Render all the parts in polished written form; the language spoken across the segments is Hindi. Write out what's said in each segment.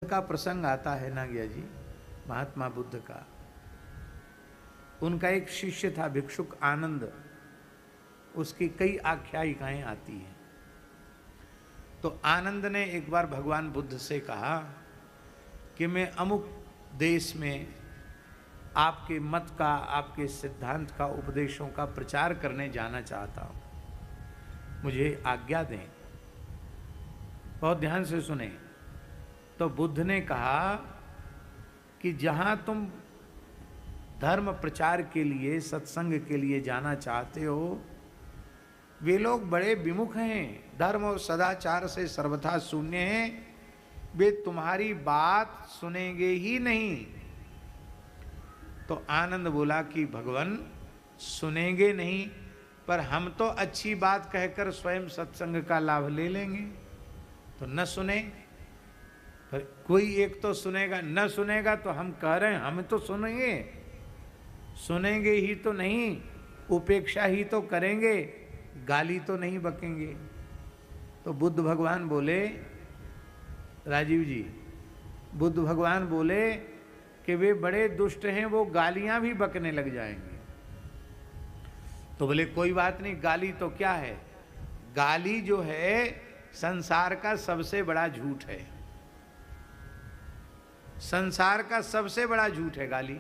का प्रसंग आता है ना गया जी, महात्मा बुद्ध का। उनका एक शिष्य था भिक्षुक आनंद, उसकी कई आख्यायिकाएं आती हैं। तो आनंद ने एक बार भगवान बुद्ध से कहा कि मैं अमुक देश में आपके मत का, आपके सिद्धांत का, उपदेशों का प्रचार करने जाना चाहता हूं, मुझे आज्ञा दें। बहुत ध्यान से सुने। तो बुद्ध ने कहा कि जहां तुम धर्म प्रचार के लिए, सत्संग के लिए जाना चाहते हो, वे लोग बड़े विमुख हैं, धर्म और सदाचार से सर्वथा शून्य हैं, वे तुम्हारी बात सुनेंगे ही नहीं। तो आनंद बोला कि भगवान सुनेंगे नहीं, पर हम तो अच्छी बात कहकर स्वयं सत्संग का लाभ ले लेंगे। तो न सुने, पर कोई एक तो सुनेगा, न सुनेगा तो हम कह रहे हैं हम तो सुनेंगे, सुनेंगे ही तो नहीं, उपेक्षा ही तो करेंगे, गाली तो नहीं बकेंगे। तो बुद्ध भगवान बोले, राजीव जी, बुद्ध भगवान बोले कि वे बड़े दुष्ट हैं, वो गालियां भी बकने लग जाएंगे। तो बोले कोई बात नहीं, गाली तो क्या है, गाली जो है संसार का सबसे बड़ा झूठ है, संसार का सबसे बड़ा झूठ है गाली।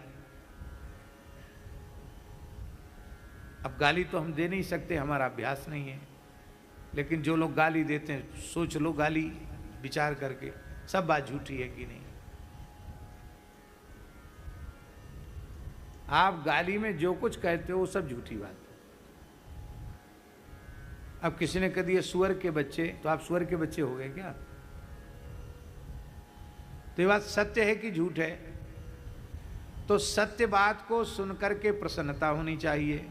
अब गाली तो हम दे नहीं सकते, हमारा अभ्यास नहीं है, लेकिन जो लोग गाली देते हैं, सोच लो गाली विचार करके सब बात झूठी है कि नहीं। आप गाली में जो कुछ कहते हो वो सब झूठी बात है। अब किसी ने कह दिया सुअर के बच्चे, तो आप सुअर के बच्चे हो गए क्या? तो ये बात सत्य है कि झूठ है? तो सत्य बात को सुनकर के प्रसन्नता होनी चाहिए,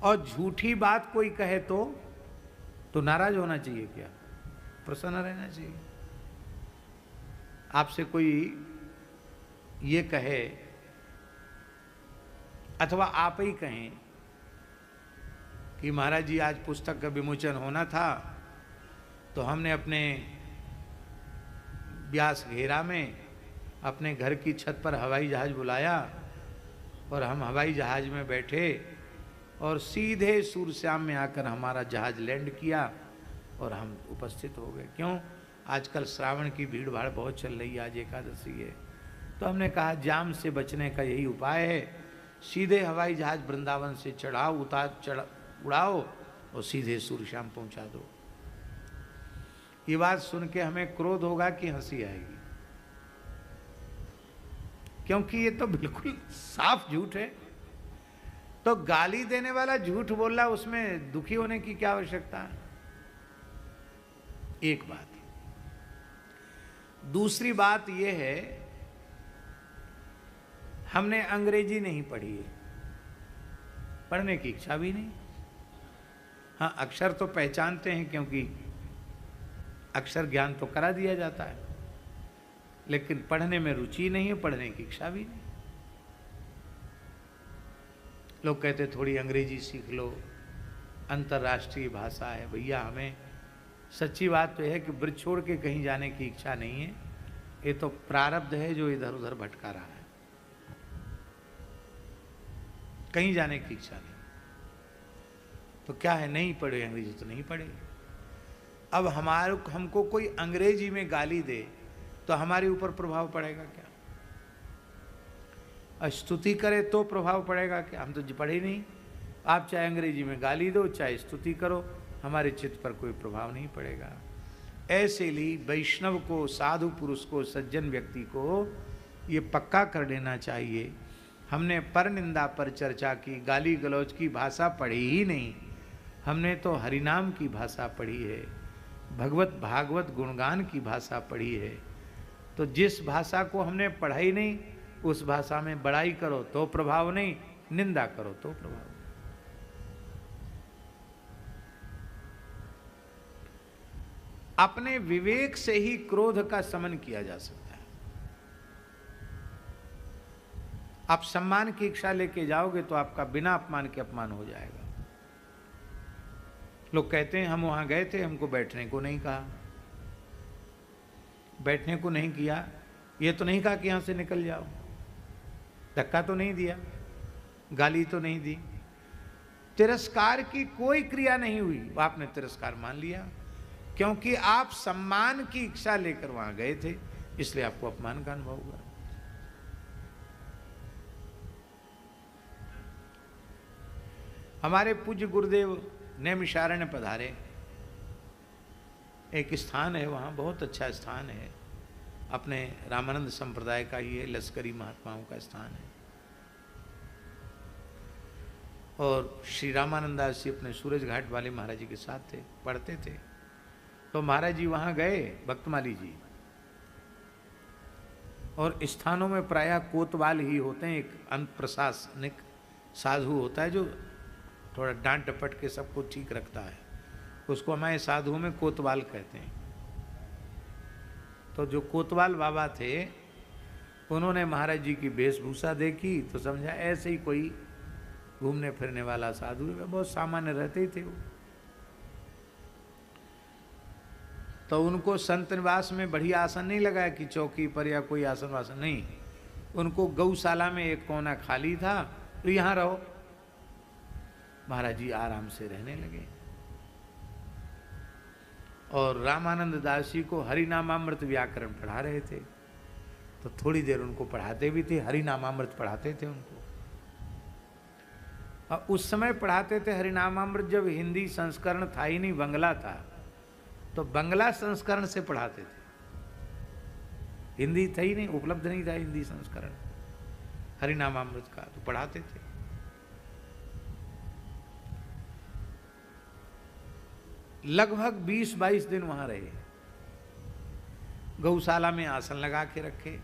और झूठी बात कोई कहे तो नाराज होना चाहिए क्या? प्रसन्न रहना चाहिए। आपसे कोई ये कहे, अथवा आप ही कहें कि महाराज जी आज पुस्तक का विमोचन होना था, तो हमने अपने व्यास घेरा में अपने घर की छत पर हवाई जहाज बुलाया, और हम हवाई जहाज में बैठे और सीधे सूरश्याम में आकर हमारा जहाज लैंड किया और हम उपस्थित हो गए। क्यों? आजकल श्रावण की भीड़ भाड़ बहुत चल रही है, आज एकादशी है। तो हमने कहा जाम से बचने का यही उपाय है, सीधे हवाई जहाज वृंदावन से उड़ाओ और सीधे सूरश्याम पहुंचा दो। ये बात सुन के हमें क्रोध होगा कि हंसी आएगी? क्योंकि ये तो बिल्कुल साफ झूठ है। तो गाली देने वाला झूठ बोल रहा, उसमें दुखी होने की क्या आवश्यकता है? एक बात। दूसरी बात यह है, हमने अंग्रेजी नहीं पढ़ी है, पढ़ने की इच्छा भी नहीं। हाँ, अक्षर तो पहचानते हैं क्योंकि अक्षर ज्ञान तो करा दिया जाता है, लेकिन पढ़ने में रुचि नहीं है, पढ़ने की इच्छा भी नहीं। लोग कहते थोड़ी अंग्रेजी सीख लो, अंतर्राष्ट्रीय भाषा है। भैया हमें सच्ची बात तो है कि ब्रज छोड़ के कहीं जाने की इच्छा नहीं है, ये तो प्रारब्ध है जो इधर उधर भटका रहा है, कहीं जाने की इच्छा नहीं। तो क्या है, नहीं पढ़े अंग्रेजी तो नहीं पढ़े। अब हमको कोई अंग्रेजी में गाली दे तो हमारे ऊपर प्रभाव पड़ेगा क्या? स्तुति करे तो प्रभाव पड़ेगा क्या? हम तो पढ़े नहीं। आप चाहे अंग्रेजी में गाली दो, चाहे स्तुति करो, हमारे चित्त पर कोई प्रभाव नहीं पड़ेगा। ऐसे ही वैष्णव को, साधु पुरुष को, सज्जन व्यक्ति को ये पक्का कर देना चाहिए, हमने पर निंदा पर चर्चा की, गाली गलौज की भाषा पढ़ी ही नहीं, हमने तो हरिनाम की भाषा पढ़ी है, भगवत भागवत गुणगान की भाषा पढ़ी है। तो जिस भाषा को हमने पढ़ा ही नहीं, उस भाषा में बड़ाई करो तो प्रभाव नहीं, निंदा करो तो प्रभाव नहीं। अपने विवेक से ही क्रोध का शमन किया जा सकता है। आप सम्मान की इच्छा लेके जाओगे तो आपका बिना अपमान के अपमान हो जाएगा। लोग कहते हैं हम वहां गए थे, हमको बैठने को नहीं कहा, बैठने को नहीं किया, ये तो नहीं कहा कि यहाँ से निकल जाओ, धक्का तो नहीं दिया, गाली तो नहीं दी, तिरस्कार की कोई क्रिया नहीं हुई। आपने तिरस्कार मान लिया, क्योंकि आप सम्मान की इच्छा लेकर वहां गए थे, इसलिए आपको अपमान का अनुभव हुआ। हमारे पूज्य गुरुदेव नैमिषारण्य पधारे, एक स्थान है वहाँ, बहुत अच्छा स्थान है, अपने रामानंद संप्रदाय का ही है, लश्करी महात्माओं का स्थान है। और श्री रामानंदास जी अपने सूरज घाट वाले महाराज जी के साथ थे, पढ़ते थे। तो महाराज जी वहाँ गए, भक्तमाली जी, और स्थानों में प्रायः कोतवाल ही होते हैं, एक प्रशासनिक साधु होता है जो थोड़ा डांट डपट के सबको ठीक रखता है, उसको हमारे साधुओं में कोतवाल कहते हैं। तो जो कोतवाल बाबा थे, उन्होंने महाराज जी की वेशभूषा देखी तो समझा ऐसे ही कोई घूमने फिरने वाला साधु है, बहुत सामान्य रहते ही थे वो। तो उनको संत निवास में बढ़िया आसन नहीं लगाया कि चौकी पर या कोई आसन वासन, नहीं, उनको गौशाला में एक कोना खाली था, तो यहाँ रहो। महाराज जी आराम से रहने लगे और रामानंद दास जी को हरिनामामृत व्याकरण पढ़ा रहे थे। तो थोड़ी देर उनको पढ़ाते भी थे, हरिनामामृत पढ़ाते थे उनको। और उस समय पढ़ाते थे हरिनामामृत जब हिंदी संस्करण था ही नहीं, बंगला था, तो बंगला संस्करण से पढ़ाते थे, हिंदी था ही नहीं, उपलब्ध नहीं था हिंदी संस्करण हरिनामामृत का, तो पढ़ाते थे। लगभग 20-22 दिन वहां रहे, गौशाला में आसन लगा के रखे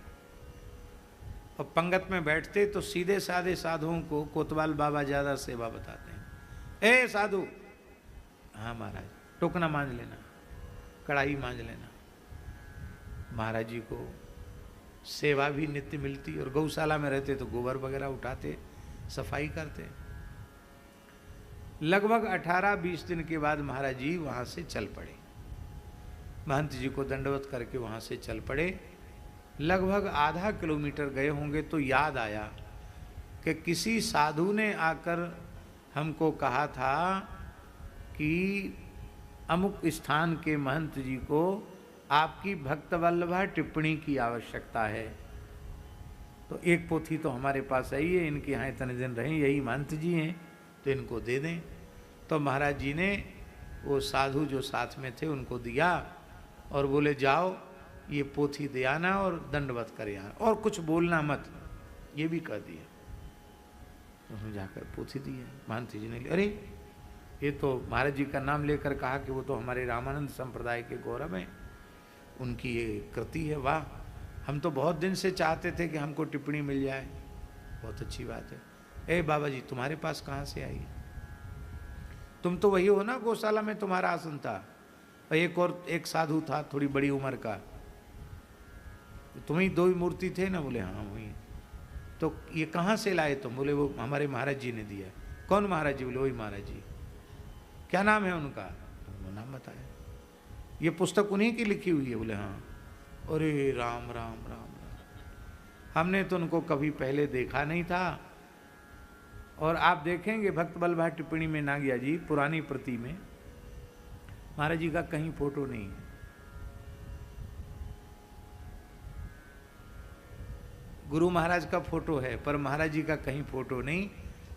और पंगत में बैठते तो सीधे साधे साधुओं को कोतवाल बाबा ज्यादा सेवा बताते हैं। ए साधु, हाँ महाराज, टोकना मांझ लेना, कढ़ाई मांझ लेना। महाराज जी को सेवा भी नित्य मिलती, और गौशाला में रहते तो गोबर वगैरह उठाते, सफाई करते। लगभग 18-20 दिन के बाद महाराज जी वहाँ से चल पड़े, महंत जी को दंडवत करके वहाँ से चल पड़े। लगभग आधा किलोमीटर गए होंगे तो याद आया कि किसी साधु ने आकर हमको कहा था कि अमुक स्थान के महंत जी को आपकी भक्तवल्लभा टिप्पणी की आवश्यकता है। तो एक पोथी तो हमारे पास आई है, इनके यहाँ इतने दिन रहे, यही महंत जी हैं, तो इनको दे दें। तो महाराज जी ने वो साधु जो साथ में थे उनको दिया और बोले जाओ ये पोथी दे आना और दंडवत कर आना, और कुछ बोलना मत, ये भी कह दिया। उसने जाकर पोथी दी है, महंत जी ने, अरे ये तो महाराज जी का नाम लेकर कहा कि वो तो हमारे रामानंद संप्रदाय के गौरव हैं, उनकी ये कृति है, वाह, हम तो बहुत दिन से चाहते थे कि हमको टिप्पणी मिल जाए, बहुत अच्छी बात है। ए बाबा जी, तुम्हारे पास कहाँ से आई? तुम तो वही हो ना, गौशाला में तुम्हारा आसन था, और एक साधु था थोड़ी बड़ी उम्र का, तुम ही दो ही मूर्ति थे ना? बोले हाँ वही। तो ये कहाँ से लाए तुम? बोले वो हमारे महाराज जी ने दिया। कौन महाराज जी? बोले वही महाराज जी। क्या नाम है उनका? तो नाम बताया। ये पुस्तक उन्हीं की लिखी हुई है? बोले हाँ। अरे राम राम राम राम, हमने तो उनको कभी पहले देखा नहीं था। और आप देखेंगे भक्त वल्लभा टिप्पणी में नागिया जी पुरानी प्रति में महाराज जी का कहीं फोटो नहीं है। गुरु महाराज का फोटो है पर महाराज जी का कहीं फोटो नहीं,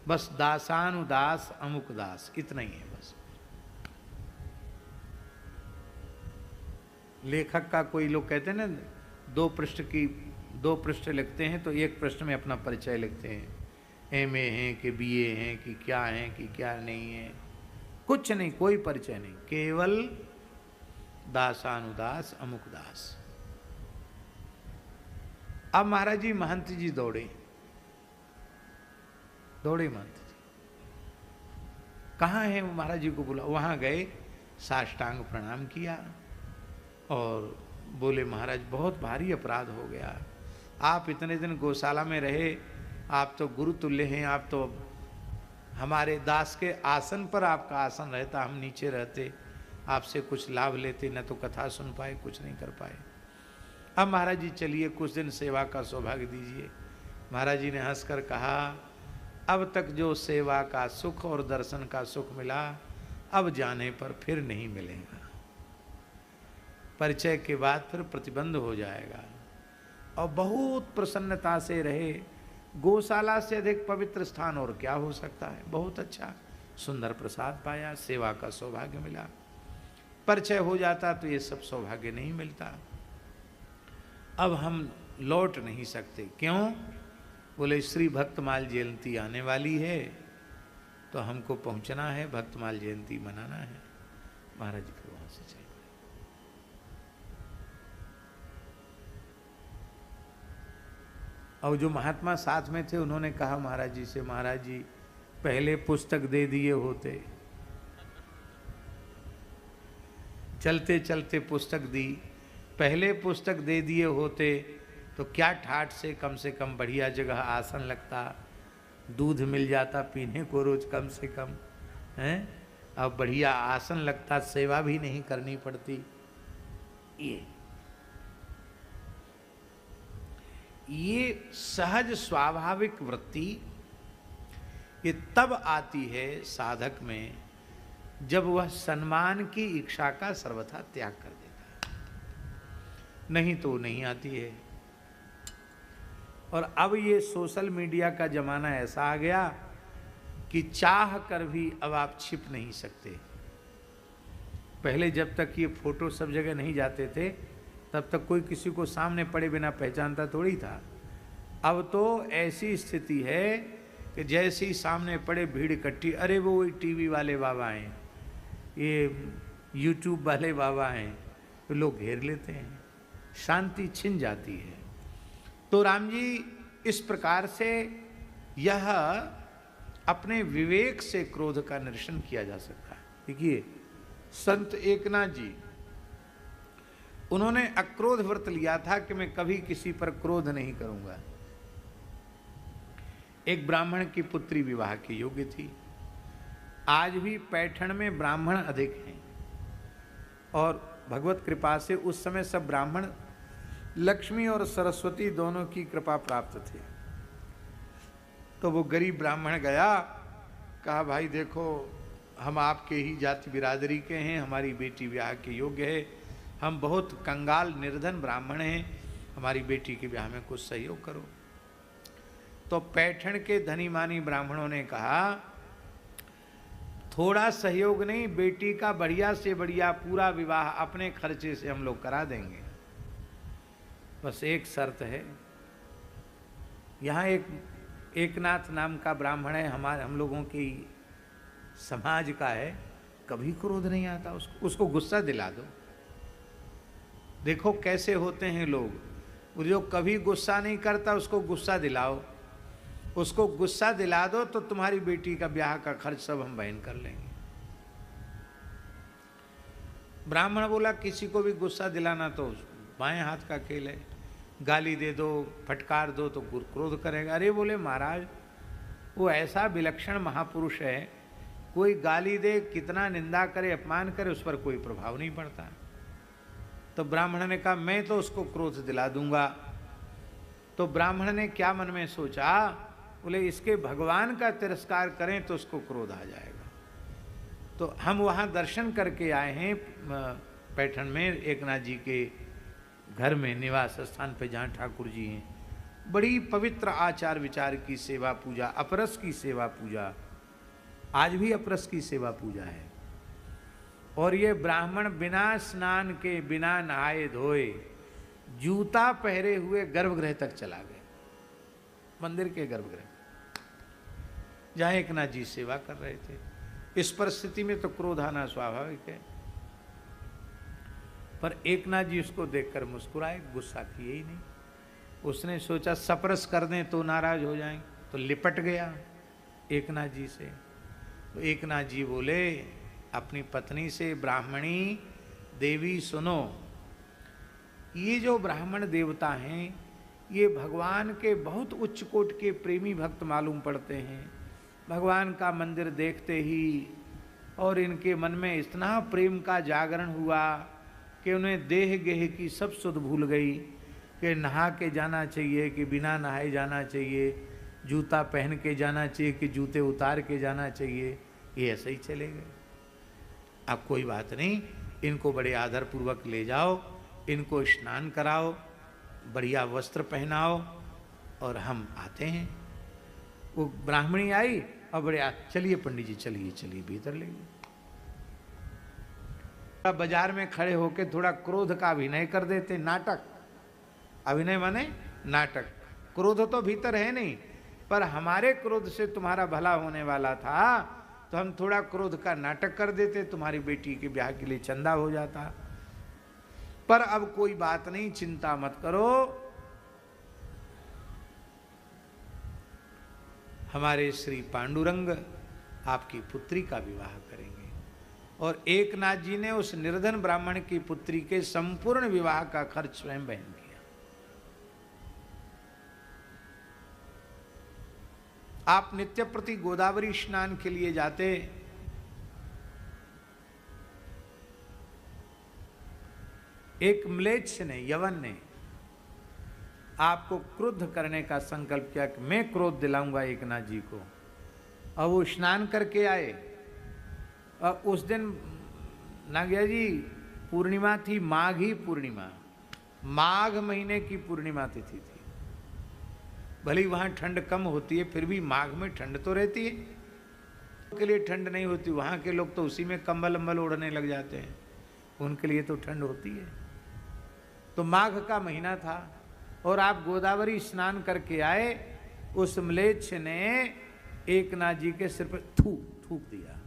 बस दासानुदास अमुक दास, इतना ही है बस। लेखक का कोई लोग कहते हैं ना, 2 पृष्ठ लिखते हैं तो एक पृष्ठ में अपना परिचय लिखते हैं, एमए हैं कि बीए हैं कि क्या हैं कि क्या नहीं है, कुछ नहीं, कोई परिचय नहीं, केवल दासानुदास अमुक दास। अब महाराज जी महंत जी दौड़े महंत जी, कहाँ हैं वो? महाराज जी को बुला, वहाँ गए, साष्टांग प्रणाम किया और बोले महाराज बहुत भारी अपराध हो गया, आप इतने दिन गौशाला में रहे, आप तो गुरु तुल्य हैं, आप तो हमारे दास के आसन पर आपका आसन रहता, हम नीचे रहते, आपसे कुछ लाभ लेते, न तो कथा सुन पाए, कुछ नहीं कर पाए। अब महाराज जी चलिए कुछ दिन सेवा का सौभाग्य दीजिए। महाराज जी ने हंसकर कहा, अब तक जो सेवा का सुख और दर्शन का सुख मिला, अब जाने पर फिर नहीं मिलेगा। परिचय के बाद फिर प्रतिबंध हो जाएगा। और बहुत प्रसन्नता से रहे। गौशाला से अधिक पवित्र स्थान और क्या हो सकता है। बहुत अच्छा सुंदर प्रसाद पाया, सेवा का सौभाग्य मिला। परिचय हो जाता तो ये सब सौभाग्य नहीं मिलता। अब हम लौट नहीं सकते। क्यों? बोले श्री भक्तमाल जयंती आने वाली है, तो हमको पहुंचना है, भक्तमाल जयंती मनाना है। महाराज जी फिर वहां से चले। और जो महात्मा साथ में थे उन्होंने कहा महाराज जी से, महाराज जी पहले पुस्तक दे दिए होते, चलते चलते पुस्तक दी, पहले पुस्तक दे दिए होते तो क्या ठाठ से कम बढ़िया जगह आसन लगता, दूध मिल जाता पीने को रोज कम से कम, हैं? अब बढ़िया आसन लगता, सेवा भी नहीं करनी पड़ती। ये सहज स्वाभाविक वृत्ति ये तब आती है साधक में जब वह सम्मान की इच्छा का सर्वथा त्याग कर देता है, नहीं तो नहीं आती है। और अब ये सोशल मीडिया का जमाना ऐसा आ गया कि चाह कर भी अब आप छिप नहीं सकते। पहले जब तक ये फोटो सब जगह नहीं जाते थे तब तक कोई किसी को सामने पड़े बिना पहचानता थोड़ी था। अब तो ऐसी स्थिति है कि जैसे ही सामने पड़े भीड़ इकट्ठी, अरे वो वही टीवी वाले बाबा हैं, ये यूट्यूब वाले बाबा हैं, तो लोग घेर लेते हैं, शांति छिन जाती है। तो राम जी इस प्रकार से यह अपने विवेक से क्रोध का निरसन किया जा सकता है। देखिए संत एकनाथ जी, उन्होंने अक्रोध व्रत लिया था कि मैं कभी किसी पर क्रोध नहीं करूंगा। एक ब्राह्मण की पुत्री विवाह के योग्य थी। आज भी पैठण में ब्राह्मण अधिक हैं और भगवत कृपा से उस समय सब ब्राह्मण लक्ष्मी और सरस्वती दोनों की कृपा प्राप्त थे। तो वो गरीब ब्राह्मण गया, कहा भाई देखो हम आपके ही जाति बिरादरी के हैं, हमारी बेटी ब्याह के योग्य है, हम बहुत कंगाल निर्धन ब्राह्मण हैं, हमारी बेटी के ब्याह में कुछ सहयोग करो। तो पैठण के धनी मानी ब्राह्मणों ने कहा थोड़ा सहयोग नहीं, बेटी का बढ़िया से बढ़िया पूरा विवाह अपने खर्चे से हम लोग करा देंगे, बस एक शर्त है। यहाँ एकनाथ नाम का ब्राह्मण है, हम लोगों की समाज का है, कभी क्रोध नहीं आता उसको गुस्सा दिला दो। देखो कैसे होते हैं लोग, जो कभी गुस्सा नहीं करता उसको गुस्सा दिलाओ, उसको गुस्सा दिला दो तो तुम्हारी बेटी का ब्याह का खर्च सब हम वहन कर लेंगे। ब्राह्मण बोला किसी को भी गुस्सा दिलाना तो बाएं हाथ का खेल है, गाली दे दो फटकार दो तो क्रोध करेगा। अरे बोले महाराज वो ऐसा विलक्षण महापुरुष है, कोई गाली दे कितना निंदा करे अपमान करे उस पर कोई प्रभाव नहीं पड़ता। तो ब्राह्मण ने कहा मैं तो उसको क्रोध दिला दूंगा। तो ब्राह्मण ने क्या मन में सोचा, बोले इसके भगवान का तिरस्कार करें तो उसको क्रोध आ जाएगा। तो हम वहाँ दर्शन करके आए हैं पैठण में एकनाथ जी के घर में निवास स्थान पे जहाँ ठाकुर जी हैं। बड़ी पवित्र आचार विचार की सेवा पूजा, अपरस की सेवा पूजा, आज भी अपरस की सेवा पूजा है। और ये ब्राह्मण बिना स्नान के बिना नहाए धोए जूता पहरे हुए गर्भगृह तक चला गया, मंदिर के गर्भगृह जहाँ एकनाथ जी सेवा कर रहे थे। इस परिस्थिति में तो क्रोध आना स्वाभाविक है, पर एकनाथ जी उसको देखकर मुस्कुराए, गुस्सा किए ही नहीं। उसने सोचा सपरस कर दें तो नाराज हो जाएंगे, तो लिपट गया एकनाथ जी से। तो एकनाथ जी बोले अपनी पत्नी से, ब्राह्मणी देवी सुनो, ये जो ब्राह्मण देवता हैं ये भगवान के बहुत उच्च कोट के प्रेमी भक्त मालूम पड़ते हैं। भगवान का मंदिर देखते ही और इनके मन में इतना प्रेम का जागरण हुआ कि उन्हें देह गेह की सब सुध भूल गई। कि नहा के जाना चाहिए कि बिना नहाए जाना चाहिए, जूता पहन के जाना चाहिए कि जूते उतार के जाना चाहिए, ये ऐसे ही चले गए। अब कोई बात नहीं, इनको बड़े आदर पूर्वक ले जाओ, इनको स्नान कराओ, बढ़िया वस्त्र पहनाओ और हम आते हैं। वो ब्राह्मणी आई और बड़े चलिए पंडित जी, चलिए चलिए भीतर ले गए। बाजार में खड़े होके थोड़ा क्रोध का अभिनय कर देते, नाटक, अभिनय माने नाटक। क्रोध तो भीतर है नहीं, पर हमारे क्रोध से तुम्हारा भला होने वाला था तो हम थोड़ा क्रोध का नाटक कर देते, तुम्हारी बेटी के ब्याह के लिए चंदा हो जाता। पर अब कोई बात नहीं, चिंता मत करो, हमारे श्री पांडुरंग आपकी पुत्री का विवाह करेंगे। और एकनाथ जी ने उस निर्धन ब्राह्मण की पुत्री के संपूर्ण विवाह का खर्च स्वयं वहन किया। आप नित्य प्रति गोदावरी स्नान के लिए जाते, एक म्लेच्छ ने, यवन ने आपको क्रुद्ध करने का संकल्प किया कि मैं क्रोध दिलाऊंगा एकनाथ जी को, और वो स्नान करके आए। और उस दिन नागिया जी पूर्णिमा थी, माघी पूर्णिमा, माघ महीने की पूर्णिमा तिथि थी। भले वहां ठंड कम होती है, फिर भी माघ में ठंड तो रहती है, उनके लिए ठंड नहीं होती। वहां के लोग तो उसी में कंबल अम्बल ओढ़ने लग जाते हैं, उनके लिए तो ठंड होती है। तो माघ का महीना था और आप गोदावरी स्नान करके आए, उस म्लेच्छ ने एकनाथ जी के सिर पर थूक दिया।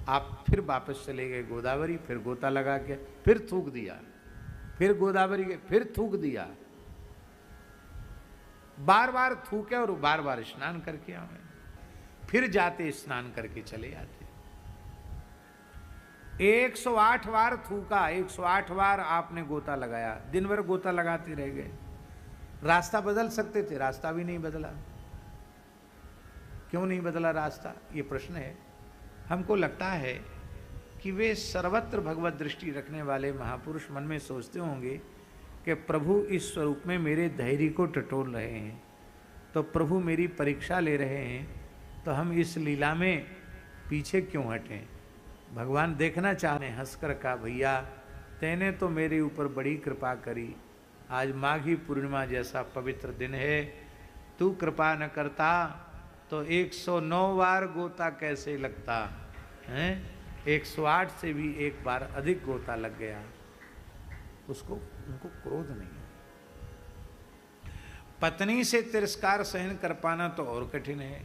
आप फिर वापस चले गए गोदावरी, फिर गोता लगा के फिर थूक दिया, फिर गोदावरी के फिर थूक दिया, बार बार थूके और बार बार स्नान करके आए। फिर जाते स्नान करके चले आते। 108 बार थूका, 108 बार आपने गोता लगाया, दिन भर गोता लगाते रह गए। रास्ता बदल सकते थे, रास्ता भी नहीं बदला। क्यों नहीं बदला रास्ता, ये प्रश्न है। हमको लगता है कि वे सर्वत्र भगवत दृष्टि रखने वाले महापुरुष मन में सोचते होंगे कि प्रभु इस स्वरूप में मेरे धैर्य को टटोल रहे हैं, तो प्रभु मेरी परीक्षा ले रहे हैं, तो हम इस लीला में पीछे क्यों हटें। भगवान देखना चाह रहे, हंसकर कहा, भैया तेने तो मेरे ऊपर बड़ी कृपा करी, आज माघी पूर्णिमा जैसा पवित्र दिन है, तू कृपा न करता तो 109 बार गोता कैसे लगता है, 108 से भी एक बार अधिक गोता लग गया। उनको क्रोध नहीं है। पत्नी से तिरस्कार सहन कर पाना तो और कठिन है।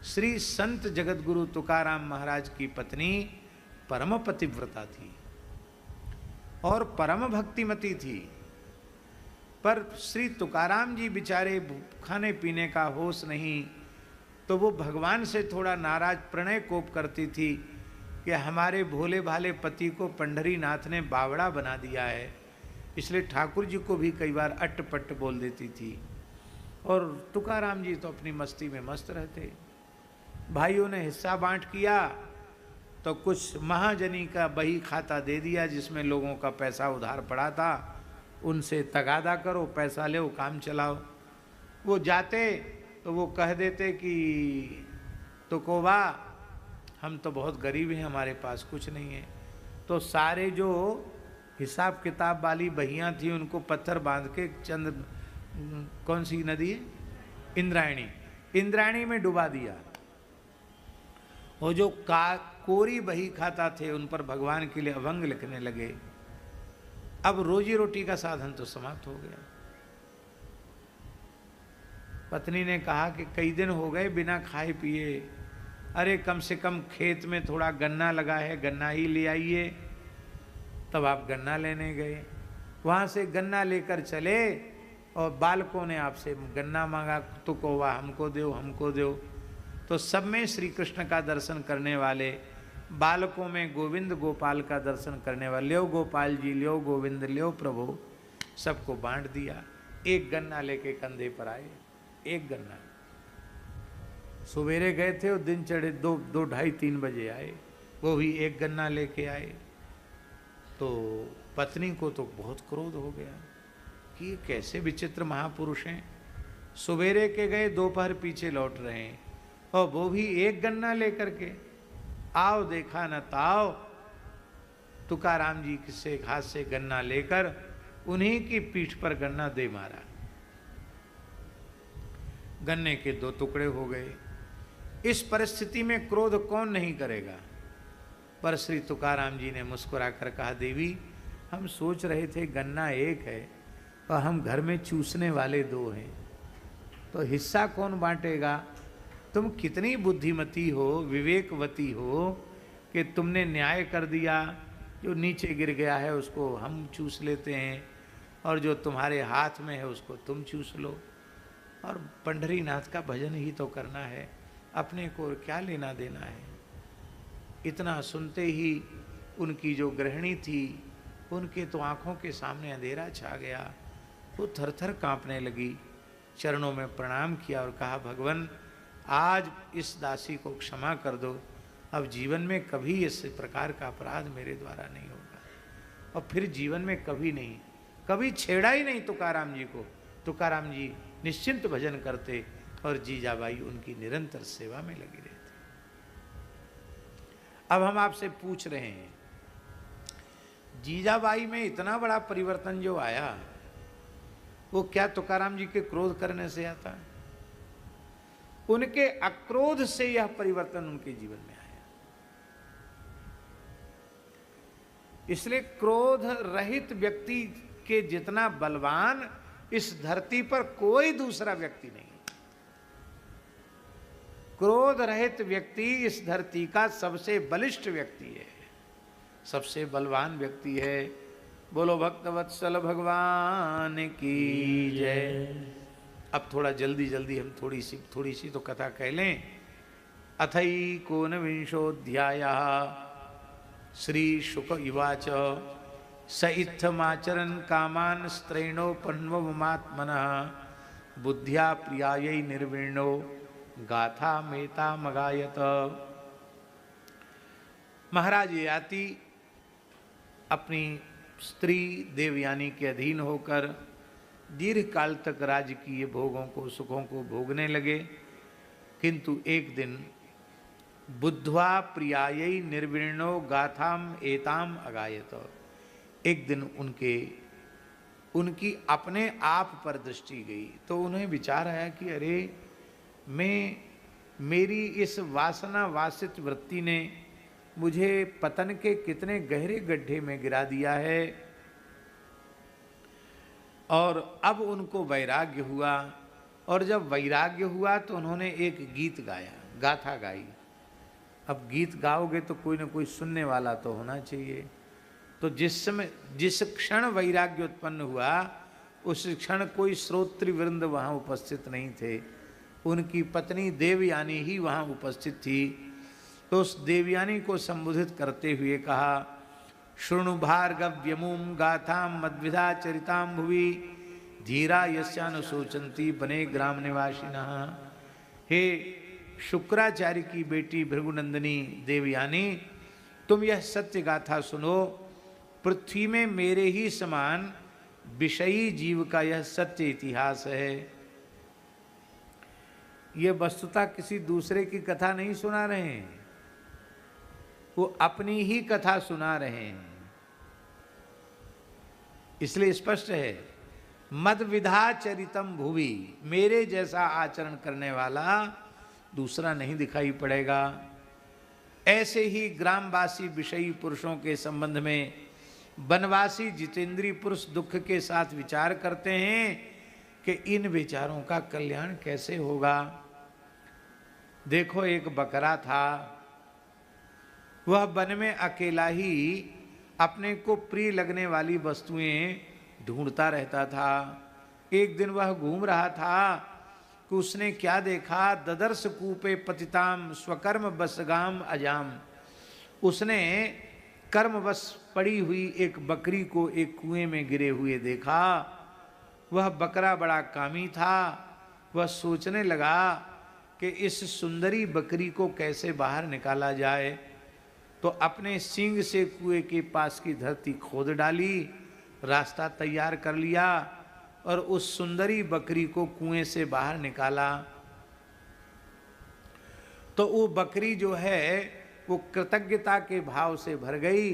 श्री संत जगतगुरु तुकाराम महाराज की पत्नी परम पतिव्रता थी और परम भक्तिमती थी, पर श्री तुकाराम जी बेचारे खाने पीने का होश नहीं, तो वो भगवान से थोड़ा नाराज प्रणय कोप करती थी कि हमारे भोले भाले पति को पंढरी नाथ ने बावड़ा बना दिया है, इसलिए ठाकुर जी को भी कई बार अट्ट-पट्ट बोल देती थी। और तुकाराम जी तो अपनी मस्ती में मस्त रहते। भाइयों ने हिस्सा बांट किया तो कुछ महाजनी का बही खाता दे दिया जिसमें लोगों का पैसा उधार पड़ा था, उनसे तगादा करो, पैसा लो, काम चलाओ। वो जाते तो वो कह देते कि तुकोबा हम तो बहुत गरीब हैं, हमारे पास कुछ नहीं है। तो सारे जो हिसाब किताब वाली बहियाँ थी उनको पत्थर बांध के चंद, कौन सी नदी है, इंद्रायणी, इंद्रायणी में डुबा दिया। वो जो कोरी बही खाता थे उन पर भगवान के लिए अभंग लिखने लगे। अब रोजी रोटी का साधन तो समाप्त हो गया। पत्नी ने कहा कि कई दिन हो गए बिना खाए पिए, अरे कम से कम खेत में थोड़ा गन्ना लगा है, गन्ना ही ले आइए। तब आप गन्ना लेने गए, वहाँ से गन्ना लेकर चले और बालकों ने आपसे गन्ना मांगा, तो कोवा हमको दो, हमको दो। तो सब में श्री कृष्ण का दर्शन करने वाले, बालकों में गोविंद गोपाल का दर्शन करने वाले, ल्यो गोपाल जी, ल्यो गोविंद, ल्यो प्रभु, सबको बांट दिया। एक गन्ना लेके कंधे पर आए, एक गन्ना। सवेरे गए थे और दिन चढ़े 2, 2, ढाई, 3 बजे आए, वो भी एक गन्ना लेके आए। तो पत्नी को तो बहुत क्रोध हो गया कि ये कैसे विचित्र महापुरुष हैं, सवेरे के गए दोपहर पीछे लौट रहे हैं, और वो भी एक गन्ना लेकर के। आओ देखा न ताओ, तुकाराम जी से हाथ से गन्ना लेकर उन्हीं की पीठ पर गन्ना दे मारा। गन्ने के 2 टुकड़े हो गए। इस परिस्थिति में क्रोध कौन नहीं करेगा। पर श्री तुकाराम जी ने मुस्कुराकर कहा, देवी हम सोच रहे थे गन्ना एक है और हम घर में चूसने वाले 2 हैं, तो हिस्सा कौन बांटेगा। तुम कितनी बुद्धिमती हो, विवेकवती हो कि तुमने न्याय कर दिया, जो नीचे गिर गया है उसको हम चूस लेते हैं और जो तुम्हारे हाथ में है उसको तुम चूस लो, और पंढरीनाथ का भजन ही तो करना है, अपने को क्या लेना देना है। इतना सुनते ही उनकी जो गृहिणी थी, उनके तो आंखों के सामने अंधेरा छा गया। वो थरथर कांपने लगी, चरणों में प्रणाम किया और कहा, भगवान आज इस दासी को क्षमा कर दो, अब जीवन में कभी इस प्रकार का अपराध मेरे द्वारा नहीं होगा। और फिर जीवन में कभी नहीं, कभी छेड़ा ही नहीं तुकाराम जी को। तुकाराम जी निश्चिंत भजन करते और जीजाबाई उनकी निरंतर सेवा में लगी रहती। अब हम आपसे पूछ रहे हैं, जीजाबाई में इतना बड़ा परिवर्तन जो आया, वो क्या तुकाराम जी के क्रोध करने से आता? उनके अक्रोध से यह परिवर्तन उनके जीवन में आया। इसलिए क्रोध रहित व्यक्ति के जितना बलवान इस धरती पर कोई दूसरा व्यक्ति नहीं। क्रोध रहित व्यक्ति इस धरती का सबसे बलिष्ठ व्यक्ति है, सबसे बलवान व्यक्ति है। बोलो भक्तवत्सल भगवान की जय। अब थोड़ा जल्दी जल्दी हम थोड़ी सी तो कथा कह लें। अथैकोनविंशोऽध्यायः श्री शुक उवाच स इत्थमाचरन् कामान् स्त्रैणोपन्वमात्मनः बुद्ध्या प्रियायै निर्विण्णो गाथा मेतामगायत। महाराज ययाति अपनी स्त्री देवयानी के अधीन होकर दीर्घ काल तक राजकीय भोगों को, सुखों को भोगने लगे। किंतु एक दिन बुद्ध्वा प्रियायै निर्विण्णो गाथाम एताम अगायत, एक दिन उनकी अपने आप पर दृष्टि गई तो उन्हें विचार आया कि अरे मेरी इस वासना वासित वृत्ति ने मुझे पतन के कितने गहरे गड्ढे में गिरा दिया है। और अब उनको वैराग्य हुआ, और जब वैराग्य हुआ तो उन्होंने एक गीत गाया, गाथा गाई। अब गीत गाओगे तो कोई ना कोई सुनने वाला तो होना चाहिए। तो जिस क्षण वैराग्य उत्पन्न हुआ उस क्षण कोई श्रोतृवृंद वहाँ उपस्थित नहीं थे, उनकी पत्नी देवयानी ही वहाँ उपस्थित थी। तो उस देवयानी को संबोधित करते हुए कहा, शृणु भार्गव्यमुं गाथां मद्विधा चरितां भुवि धीरा यस्यानुशोचन्ति बने ग्राम निवासिनः। हे शुक्राचार्य की बेटी भृगुनंदिनी देवयानी, तुम यह सत्य गाथा सुनो। पृथ्वी में मेरे ही समान विषयी जीव का यह सत्य इतिहास है। ये वस्तुतः किसी दूसरे की कथा नहीं सुना रहे हैं, वो अपनी ही कथा सुना रहे हैं। इसलिए स्पष्ट है, मद विधा चरितम भुवि, मेरे जैसा आचरण करने वाला दूसरा नहीं दिखाई पड़ेगा। ऐसे ही ग्रामवासी विषयी पुरुषों के संबंध में वनवासी जितेंद्रीय पुरुष दुख के साथ विचार करते हैं कि इन विचारों का कल्याण कैसे होगा। देखो, एक बकरा था, वह वन में अकेला ही अपने को प्रिय लगने वाली वस्तुएं ढूंढता रहता था। एक दिन वह घूम रहा था कि उसने क्या देखा, ददर्श कूपे पतिताम स्वकर्म बसगाम अजाम। उसने कर्मवश पड़ी हुई एक बकरी को एक कुएं में गिरे हुए देखा। वह बकरा बड़ा कामी था। वह सोचने लगा कि इस सुंदरी बकरी को कैसे बाहर निकाला जाए। तो अपने सींग से कुएं के पास की धरती खोद डाली, रास्ता तैयार कर लिया और उस सुंदरी बकरी को कुएं से बाहर निकाला। तो वो बकरी जो है वो कृतज्ञता के भाव से भर गई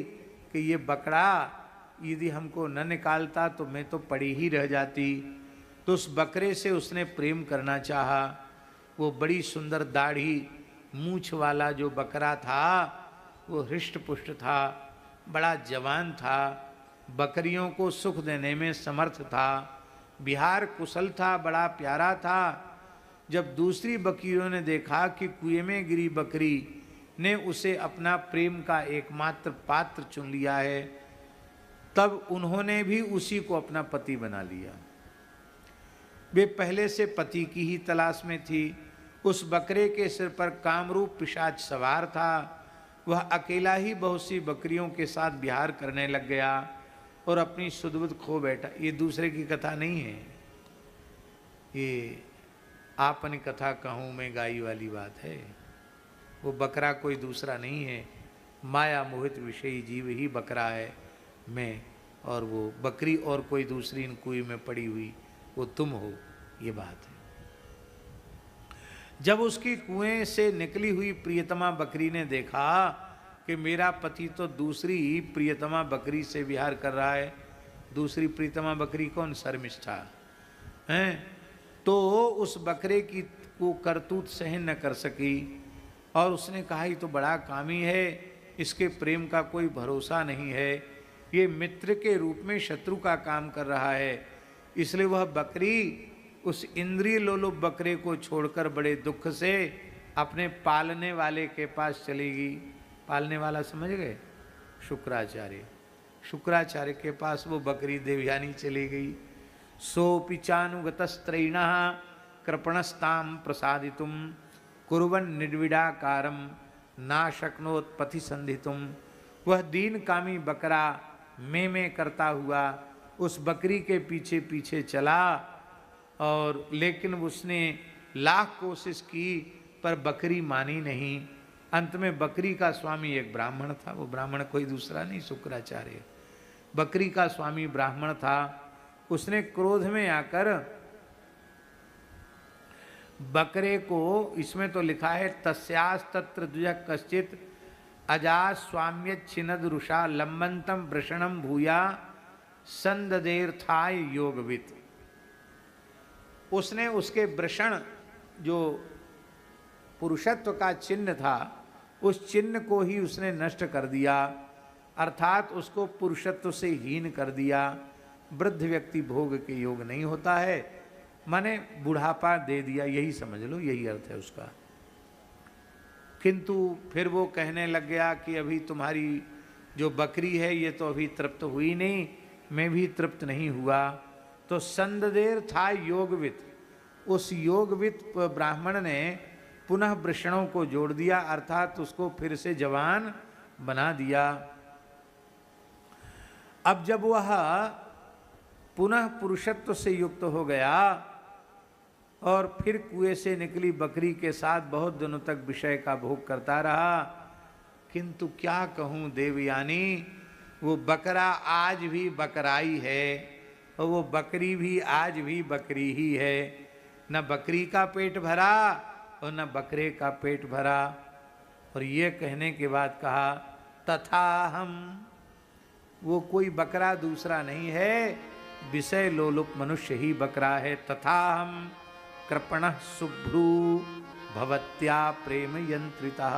कि ये बकरा यदि हमको न निकालता तो मैं तो पड़ी ही रह जाती। तो उस बकरे से उसने प्रेम करना चाहा। वो बड़ी सुंदर दाढ़ी मूछ वाला जो बकरा था वो हृष्ट पुष्ट था, बड़ा जवान था, बकरियों को सुख देने में समर्थ था, बिहार कुशल था, बड़ा प्यारा था। जब दूसरी बकरियों ने देखा कि कुएं में गिरी बकरी ने उसे अपना प्रेम का एकमात्र पात्र चुन लिया है, तब उन्होंने भी उसी को अपना पति बना लिया। वे पहले से पति की ही तलाश में थी। उस बकरे के सिर पर कामरूप पिशाच सवार था। वह अकेला ही बहुत सी बकरियों के साथ विहार करने लग गया और अपनी सुध-बुध खो बैठा। ये दूसरे की कथा नहीं है, ये आपन कथा कहूँ मैं गाई वाली बात है। वो बकरा कोई दूसरा नहीं है, माया मोहित विषयी जीव ही बकरा है मैं, और वो बकरी और कोई दूसरी इन कुएं में पड़ी हुई वो तुम हो, ये बात है। जब उसकी कुएं से निकली हुई प्रियतमा बकरी ने देखा कि मेरा पति तो दूसरी प्रियतमा बकरी से विहार कर रहा है, दूसरी प्रियतमा बकरी कौन? शर्मिष्ठा हैं। तो उस बकरे की को करतूत सहन न कर सकी और उसने कहा ये तो बड़ा कामी है, इसके प्रेम का कोई भरोसा नहीं है, ये मित्र के रूप में शत्रु का काम कर रहा है। इसलिए वह बकरी उस इंद्रिय लोलुप बकरे को छोड़कर बड़े दुख से अपने पालने वाले के पास चलेगी। पालने वाला समझ गए? शुक्राचार्य। शुक्राचार्य के पास वो बकरी देवयानी चली गई। सोपिचानुगतस्त्रैणः कृपणस्ताम प्रसादितुम कुर्वन् निर्विडाकारम नाशक्नोत पथि संधितुम। वह दीन कामी बकरा में करता हुआ उस बकरी के पीछे पीछे चला, और लेकिन उसने लाख कोशिश की पर बकरी मानी नहीं। अंत में बकरी का स्वामी एक ब्राह्मण था, वो ब्राह्मण कोई दूसरा नहीं, शुक्राचार्य। बकरी का स्वामी ब्राह्मण था। उसने क्रोध में आकर बकरे को, इसमें तो लिखा है तस्यास तत्र द्विज कश्चित अजा स्वाम्य छिनद रुषा लंबंतम वृषणम भूया संददेर्थाय योगवित। उसने उसके वृषण जो पुरुषत्व का चिन्ह था उस चिन्ह को ही उसने नष्ट कर दिया, अर्थात उसको पुरुषत्व से हीन कर दिया। वृद्ध व्यक्ति भोग के योग नहीं होता है, माने बुढ़ापा दे दिया, यही समझ लो, यही अर्थ है उसका। किंतु फिर वो कहने लग गया कि अभी तुम्हारी जो बकरी है ये तो अभी तृप्त हुई नहीं, मैं भी तृप्त नहीं हुआ। तो संददेर था योगवित। उस योगवित ब्राह्मण ने पुनः वृषणों को जोड़ दिया, अर्थात उसको फिर से जवान बना दिया। अब जब वह पुनः पुरुषत्व से युक्त हो गया और फिर कुएं से निकली बकरी के साथ बहुत दिनों तक विषय का भोग करता रहा, किंतु क्या कहूँ देवयानी, वो बकरा आज भी बकराई है और वो बकरी भी आज भी बकरी ही है। न बकरी का पेट भरा और न बकरे का पेट भरा। और ये कहने के बाद कहा तथा हम, वो कोई बकरा दूसरा नहीं है, विषय लोलुप मनुष्य ही बकरा है। तथा हम कृपणः शुभ्रू भवत्या प्रेम यंत्रिता।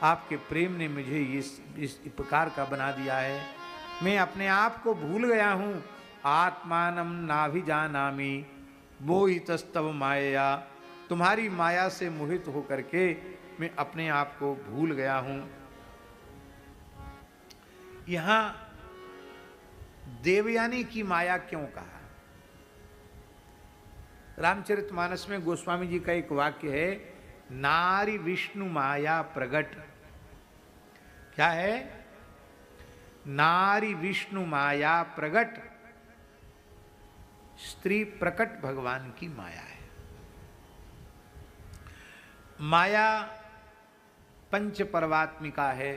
आपके प्रेम ने मुझे इस प्रकार का बना दिया है, मैं अपने आप को भूल गया हूँ। आत्मानम नाभिजानामि मोहितस्तव माया। तुम्हारी माया से मोहित होकर के मैं अपने आप को भूल गया हूँ। यहाँ देवयानी की माया क्यों कहा? रामचरितमानस में गोस्वामी जी का एक वाक्य है, नारी विष्णु माया प्रगट। क्या है? नारी विष्णु माया प्रगट। स्त्री प्रकट भगवान की माया है। माया पंच परमात्मिका है,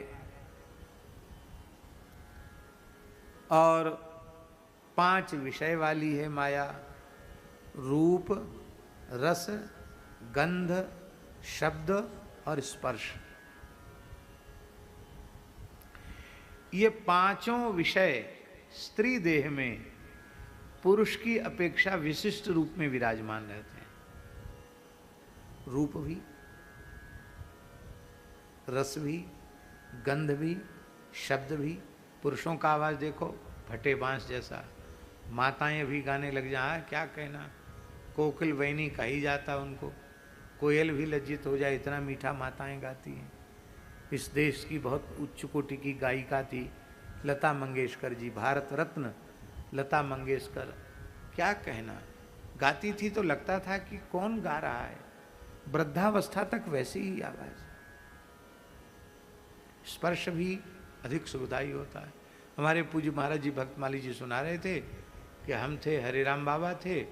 और 5 विषय वाली है माया, रूप, रस, गंध, शब्द और स्पर्श। ये 5 विषय स्त्री देह में पुरुष की अपेक्षा विशिष्ट रूप में विराजमान रहते हैं। रूप भी, रस भी, गंध भी, शब्द भी। पुरुषों का आवाज देखो फटे बांस जैसा, माताएं भी गाने लग जाए, क्या कहना, कोकिल वैनी कही जाता उनको, कोयल भी लज्जित हो जाए, इतना मीठा माताएं गाती हैं। इस देश की बहुत उच्च कोटि की गायिका थी लता मंगेशकर जी, भारत रत्न लता मंगेशकर, क्या कहना, गाती थी तो लगता था कि कौन गा रहा है, वृद्धावस्था तक वैसी ही आवाज। स्पर्श भी अधिक सुखदायी होता है। हमारे पूज्य महाराज जी भक्तमाली जी सुना रहे थे कि हम थे, हरिराम बाबा थे,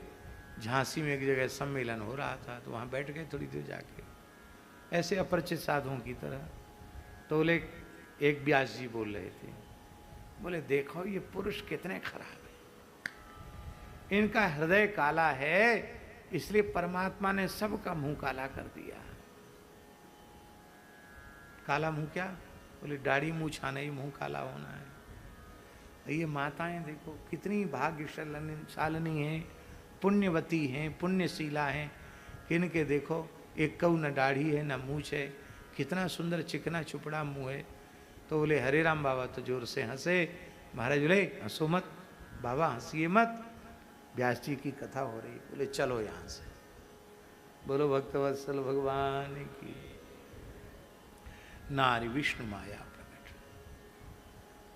झांसी में एक जगह सम्मेलन हो रहा था, तो वहाँ बैठ गए थोड़ी देर जाके, ऐसे अपरिचित साधुओं की तरह। तो बोले, एक व्यास जी बोल रहे थे, बोले देखो ये पुरुष कितने खराब है, इनका हृदय काला है, इसलिए परमात्मा ने सबका मुंह काला कर दिया। काला मुंह क्या? बोले दाढ़ी मूछाना ही मुंह काला होना है। ये माताएं देखो कितनी भाग्यशालिनी हैं, पुण्यवती हैं, पुण्यशीला हैं, इनके देखो एक कऊ न दाढ़ी है न मूछ है, कितना सुंदर चिकना चुपड़ा मुंह है। तो बोले हरिराम बाबा तो जोर से हंसे। महाराज बोले हंसो मत बाबा, हंसिए मत, व्यास जी की कथा हो रही। बोले चलो यहाँ से, बोलो भक्तवत्सल भगवान की। नारी विष्णु माया प्रकट।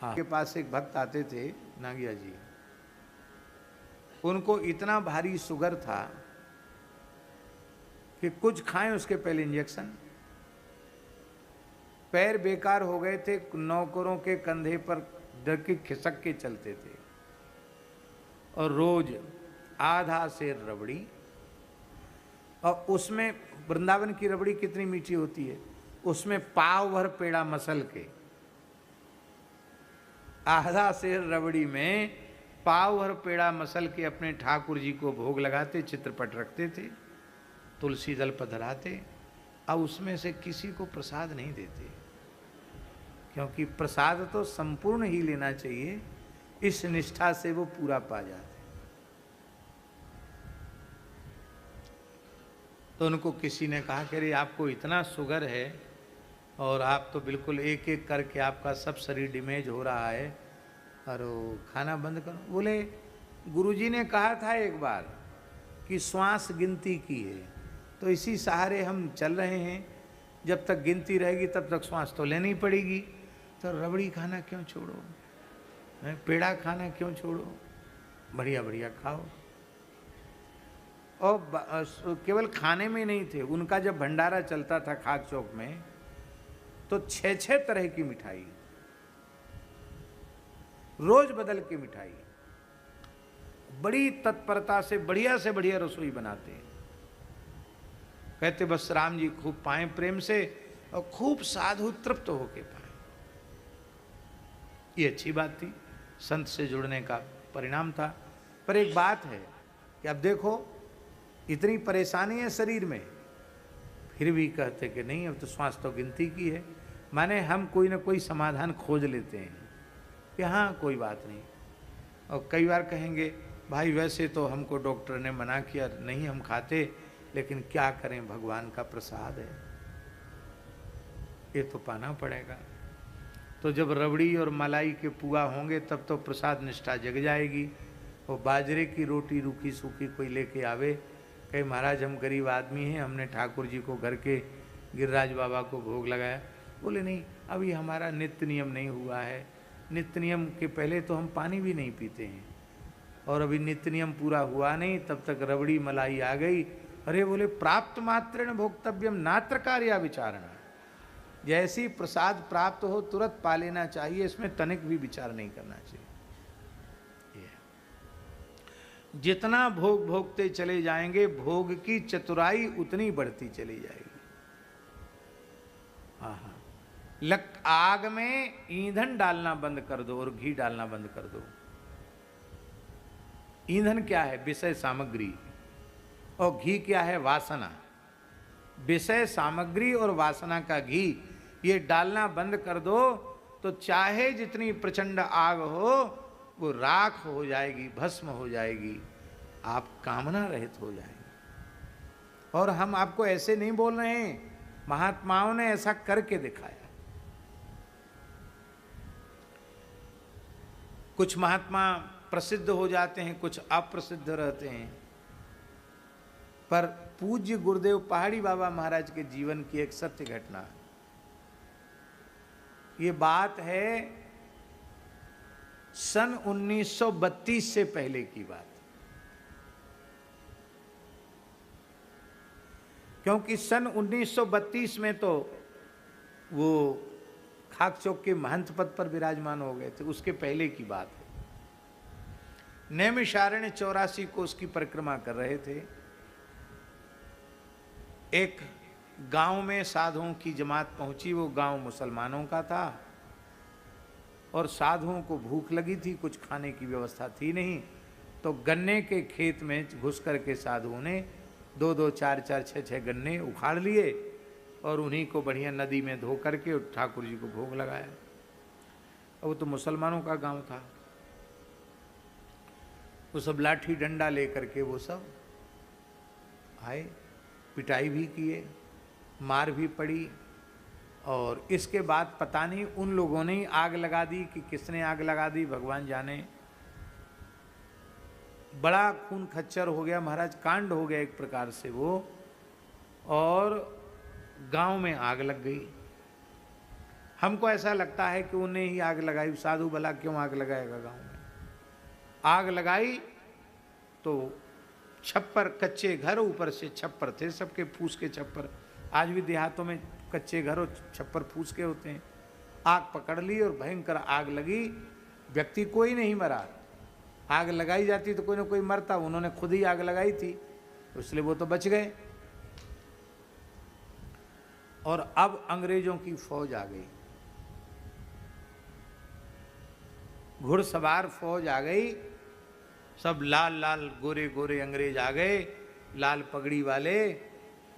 आपके पास एक भक्त आते थे नागिया जी, उनको इतना भारी शुगर था कि कुछ खाएं उसके पहले इंजेक्शन। पैर बेकार हो गए थे, नौकरों के कंधे पर डर के खिसक के चलते थे, और रोज आधा सेर रबड़ी, और उसमें वृंदावन की रबड़ी कितनी मीठी होती है, उसमें पाव भर पेड़ा मसल के, आधा सेर रबड़ी में पाव भर पेड़ा मसल के अपने ठाकुर जी को भोग लगाते, चित्रपट रखते थे, तुलसी दल पधराते। अब उसमें से किसी को प्रसाद नहीं देते, क्योंकि प्रसाद तो संपूर्ण ही लेना चाहिए, इस निष्ठा से वो पूरा पा जाते। तो उनको किसी ने कहा कि अरे आपको इतना शुगर है और आप तो बिल्कुल एक एक करके आपका सब शरीर डैमेज हो रहा है, और वो खाना बंद करो। बोले गुरुजी ने कहा था एक बार कि श्वास गिनती की है, तो इसी सहारे हम चल रहे हैं, जब तक गिनती रहेगी तब तक श्वास तो लेनी पड़ेगी, तो रबड़ी खाना क्यों छोड़ो, पेड़ा खाना क्यों छोड़ो, बढ़िया बढ़िया खाओ। और केवल खाने में नहीं थे, उनका जब भंडारा चलता था खाक चौक में, तो 6-6 तरह की मिठाई, रोज बदल की मिठाई, बड़ी तत्परता से बढ़िया रसोई बनाते हैं। कहते बस राम जी खूब पाएं प्रेम से, और खूब साधु तृप्त होके पाए। ये अच्छी बात थी, संत से जुड़ने का परिणाम था। पर एक बात है कि अब देखो इतनी परेशानी है शरीर में, फिर भी कहते कि नहीं अब तो श्वास तो गिनती की है। माने हम कोई ना कोई समाधान खोज लेते हैं कि हाँ कोई बात नहीं। और कई बार कहेंगे भाई वैसे तो हमको डॉक्टर ने मना किया, नहीं हम खाते, लेकिन क्या करें, भगवान का प्रसाद है, ये तो पाना पड़ेगा। तो जब रबड़ी और मलाई के पुआ होंगे तब तो प्रसाद निष्ठा जग जाएगी। और बाजरे की रोटी रूखी सूखी कोई लेके आवे, कहे महाराज हम गरीब आदमी हैं, हमने ठाकुर जी को घर के गिरिराज बाबा को भोग लगाया। बोले नहीं अभी हमारा नित्य नियम नहीं हुआ है, नित्य नियम के पहले तो हम पानी भी नहीं पीते हैं, और अभी नित्य नियम पूरा हुआ नहीं तब तक रबड़ी मलाई आ गई। अरे बोले प्राप्त मात्रेण भोक्तव्यम नात्र कार्या विचारणा, जैसी प्रसाद प्राप्त हो तुरंत पा लेना चाहिए, इसमें तनिक भी विचार नहीं करना चाहिए। जितना भोग भोगते चले जाएंगे, भोग की चतुराई उतनी बढ़ती चली जाएगी। हाँ, आग में ईंधन डालना बंद कर दो और घी डालना बंद कर दो। ईंधन क्या है? विषय सामग्री। और घी क्या है? वासना। विषय सामग्री और वासना का घी ये डालना बंद कर दो तो चाहे जितनी प्रचंड आग हो वो राख हो जाएगी, भस्म हो जाएगी, आप कामना रहित हो जाएंगे। और हम आपको ऐसे नहीं बोल रहे हैं, महात्माओं ने ऐसा करके दिखाया। कुछ महात्मा प्रसिद्ध हो जाते हैं, कुछ अप्रसिद्ध रहते हैं, पर पूज्य गुरुदेव पहाड़ी बाबा महाराज के जीवन की एक सत्य घटना है। ये बात है सन 1932 से पहले की बात, क्योंकि सन 1932 में तो वो खाक चौक के महंत पद पर विराजमान हो गए थे। उसके पहले की बात है। नैमिषारण्य 84 को उसकी परिक्रमा कर रहे थे। एक गांव में साधुओं की जमात पहुंची। वो गांव मुसलमानों का था और साधुओं को भूख लगी थी, कुछ खाने की व्यवस्था थी नहीं, तो गन्ने के खेत में घुस करके साधुओं ने 2-2, 4-4, 6-6 गन्ने उखाड़ लिए और उन्हीं को बढ़िया नदी में धो करके ठाकुर जी को भोग लगाया। और वो तो मुसलमानों का गांव था। वो सब लाठी डंडा लेकर के वो सब आए, पिटाई भी किए, मार भी पड़ी। और इसके बाद पता नहीं उन लोगों ने ही आग लगा दी कि किसने आग लगा दी, भगवान जाने। बड़ा खून खच्चर हो गया महाराज, कांड हो गया एक प्रकार से वो, और गांव में आग लग गई। हमको ऐसा लगता है कि उन्हें ही आग लगाई। साधु भला क्यों आग लगाएगा गांव में? आग लगाई तो छप्पर, कच्चे घर, ऊपर से छप्पर थे सबके, फूस के छप्पर। आज भी देहातों में कच्चे घर और छप्पर फूस के होते हैं। आग पकड़ ली और भयंकर आग लगी। व्यक्ति कोई नहीं मरा, आग लगाई जाती तो कोई ना कोई मरता। उन्होंने खुद ही आग लगाई थी, इसलिए वो तो बच गए। और अब अंग्रेजों की फौज आ गई, घुड़सवार फौज आ गई। सब लाल लाल गोरे गोरे अंग्रेज आ गए, लाल पगड़ी वाले।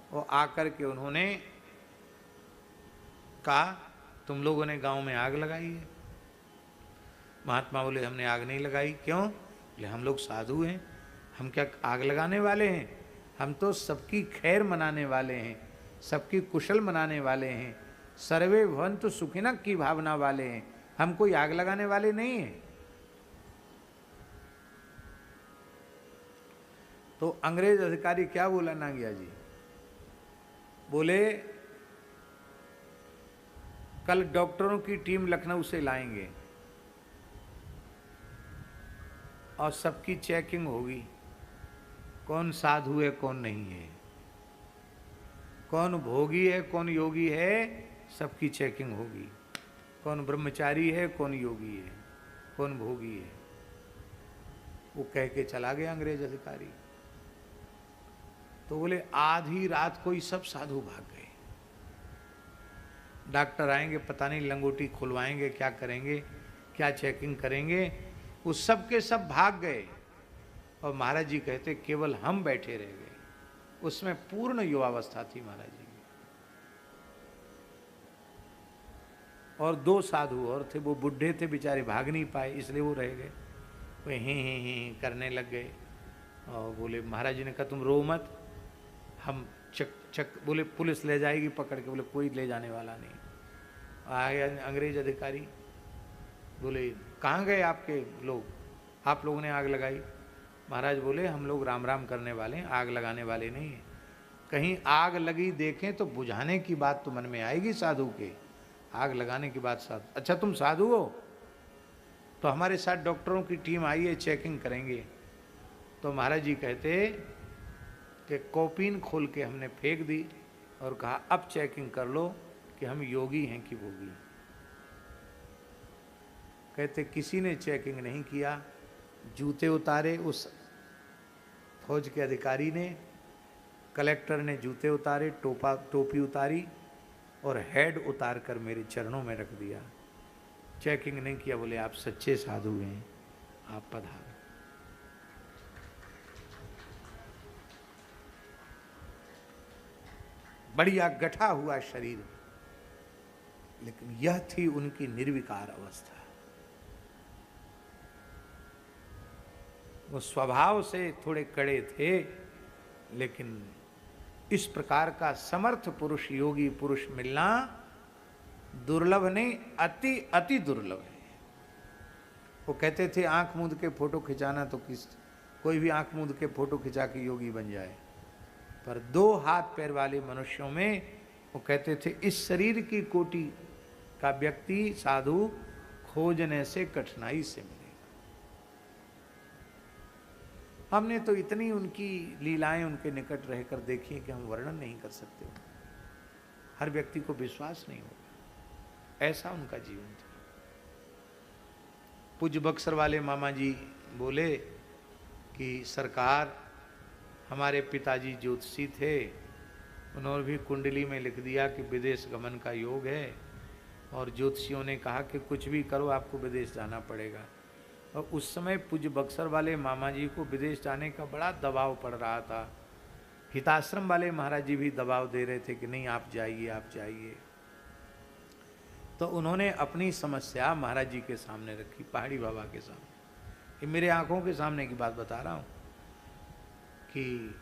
और आकर के उन्होंने कहा तुम लोगों ने गांव में आग लगाई है। महात्मा बोले हमने आग नहीं लगाई। क्यों? बोले हम लोग साधु हैं, हम क्या आग लगाने वाले हैं? हम तो सबकी खैर मनाने वाले हैं, सबकी कुशल मनाने वाले हैं, सर्वे भवन्तु सुखिनः की भावना वाले हैं। हम कोई आग लगाने वाले नहीं हैं। तो अंग्रेज अधिकारी क्या बोला नागिया जी? बोले कल डॉक्टरों की टीम लखनऊ से लाएंगे और सबकी चेकिंग होगी, कौन साधु है कौन नहीं है, कौन भोगी है कौन योगी है, सबकी चेकिंग होगी। कौन ब्रह्मचारी है कौन योगी है, कौन भोगी है। वो कह के चला गया अंग्रेज अधिकारी। तो बोले आधी रात को ही सब साधु भाग गए। डॉक्टर आएंगे, पता नहीं लंगोटी खुलवाएंगे, क्या करेंगे, क्या चेकिंग करेंगे। वो सब के सब भाग गए और महाराज जी कहते केवल हम बैठे रह गए। उसमें पूर्ण युवावस्था थी महाराज जी की। और 2 साधु और थे, वो बुढ़े थे बेचारे, भाग नहीं पाए, इसलिए वो रह गए। वो ही करने लग गए और बोले महाराज जी ने कहा तुम रो मत, हम चक बोले पुलिस ले जाएगी पकड़ के। बोले कोई ले जाने वाला नहीं। आए अंग्रेज अधिकारी, बोले कहाँ गए आपके लोग, आप लोगों ने आग लगाई? महाराज बोले हम लोग राम राम करने वाले हैं, आग लगाने वाले नहीं हैं। कहीं आग लगी देखें तो बुझाने की बात तो मन में आएगी साधु के, आग लगाने की बात साधु। अच्छा तुम साधु हो तो हमारे साथ डॉक्टरों की टीम आई है, चेकिंग करेंगे। तो महाराज जी कहते कि कॉपिन खोल के हमने फेंक दी और कहा अब चेकिंग कर लो कि हम योगी हैं कि भोगी। कहते किसी ने चेकिंग नहीं किया। जूते उतारे उस फौज के अधिकारी ने, कलेक्टर ने जूते उतारे, टोपी उतारी और हेड उतार कर मेरे चरणों में रख दिया। चेकिंग नहीं किया, बोले आप सच्चे साधु हैं, आप पधारो। बढ़िया गठा हुआ शरीर, लेकिन यह थी उनकी निर्विकार अवस्था। वो स्वभाव से थोड़े कड़े थे, लेकिन इस प्रकार का समर्थ पुरुष, योगी पुरुष मिलना दुर्लभ नहीं, अति अति दुर्लभ है। वो कहते थे आंख मूंद के फोटो खिंचाना तो कोई भी आंख मूंद के फोटो खिंचा के योगी बन जाए, पर 2 हाथ पैर वाले मनुष्यों में वो कहते थे इस शरीर की कोटि का व्यक्ति साधु खोजने से कठिनाई से मिलेगा। हमने तो इतनी उनकी लीलाएं उनके निकट रहकर देखी हैं कि हम वर्णन नहीं कर सकते। हर व्यक्ति को विश्वास नहीं होगा, ऐसा उनका जीवन था। पूज्य बक्सर वाले मामा जी बोले कि सरकार, हमारे पिताजी ज्योतिषी थे, उन्होंने भी कुंडली में लिख दिया कि विदेश गमन का योग है, और ज्योतिषियों ने कहा कि कुछ भी करो आपको विदेश जाना पड़ेगा। और उस समय पूज्य बक्सर वाले मामा जी को विदेश जाने का बड़ा दबाव पड़ रहा था। हिताश्रम वाले महाराज जी भी दबाव दे रहे थे कि नहीं आप जाइए, आप जाइए। तो उन्होंने अपनी समस्या महाराज जी के सामने रखी, पहाड़ी बाबा के सामने। ये मेरे आंखों के सामने की बात बता रहा हूँ कि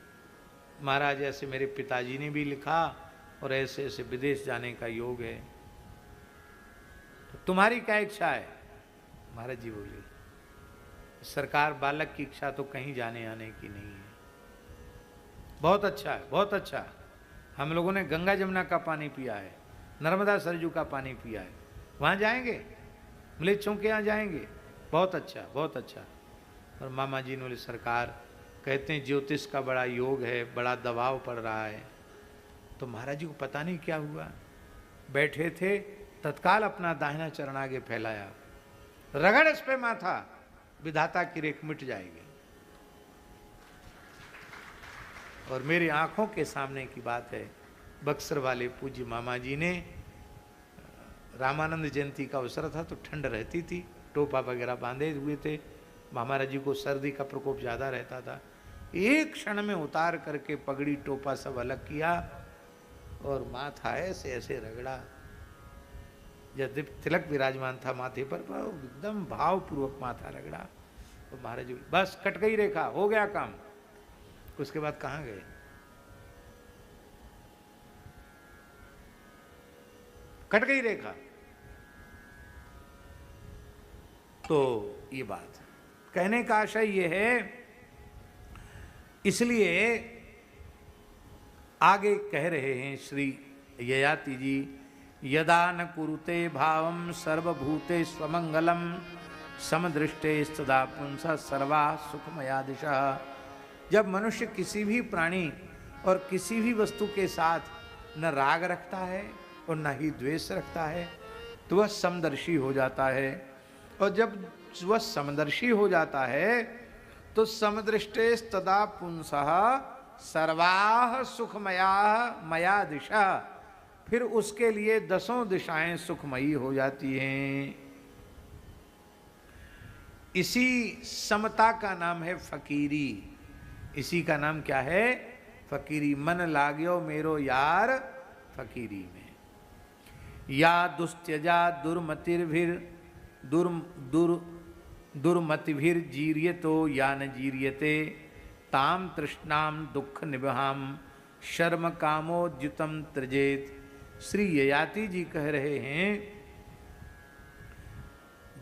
महाराज ऐसे मेरे पिताजी ने भी लिखा और ऐसे ऐसे विदेश जाने का योग है, तो तुम्हारी क्या इच्छा है? महाराज जी बोले सरकार, बालक की इच्छा तो कहीं जाने आने की नहीं है। बहुत अच्छा है, बहुत अच्छा। हम लोगों ने गंगा जमुना का पानी पिया है, नर्मदा सरजू का पानी पिया है, वहाँ जाएंगे, मलेच्छों के यहाँ जाएंगे, बहुत अच्छा, बहुत अच्छा। और मामा जी ने बोले सरकार, कहते हैं ज्योतिष का बड़ा योग है, बड़ा दबाव पड़ रहा है। तो महाराज जी को पता नहीं क्या हुआ, बैठे थे, तत्काल अपना दाहिना चरण आगे फैलाया, रगड़ इस पे माथा, विधाता की रेख मिट जाएगी। और मेरी आंखों के सामने की बात है, बक्सर वाले पूज्य मामा जी ने, रामानंद जयंती का अवसर था तो ठंड रहती थी, टोपा वगैरह बांधे हुए थे, महाराज जी को सर्दी का प्रकोप ज़्यादा रहता था। एक क्षण में उतार करके पगड़ी टोपा सब अलग किया और माथा ऐसे ऐसे रगड़ा। जब तिलक विराजमान था माथे पर, एकदम भावपूर्वक माथा रगड़ा। तो महाराज जी बस कट गई रेखा, हो गया काम। उसके बाद कहाँ गए? कट गई रेखा। तो ये बात कहने का आशय ये है, इसलिए आगे कह रहे हैं श्री ययाति जी, यदा न कुरुते भावम सर्वभूते स्वमंगलम समदृष्टे सदा पुंसा सर्वा सुखमया दिशा। जब मनुष्य किसी भी प्राणी और किसी भी वस्तु के साथ न राग रखता है और न ही द्वेष रखता है, तो वह समदर्शी हो जाता है। और जब वह समदर्शी हो जाता है तो समदृष्टे तदा पुंसः सर्वाः सुखमया मया दिशा, फिर उसके लिए 10 दिशाएं सुखमयी हो जाती हैं। इसी समता का नाम है फकीरी। इसी का नाम क्या है? फकीरी। मन लाग्यो मेरो यार फकीरी में। या दुस्त्यजा दुर्मतिर्भिर दुर्मतिभिर जीर्यतो या न जीर्यते ताम तृष्णाम दुख निबहाम शर्म कामोद्युतम त्यजेत। श्री ययाति जी कह रहे हैं,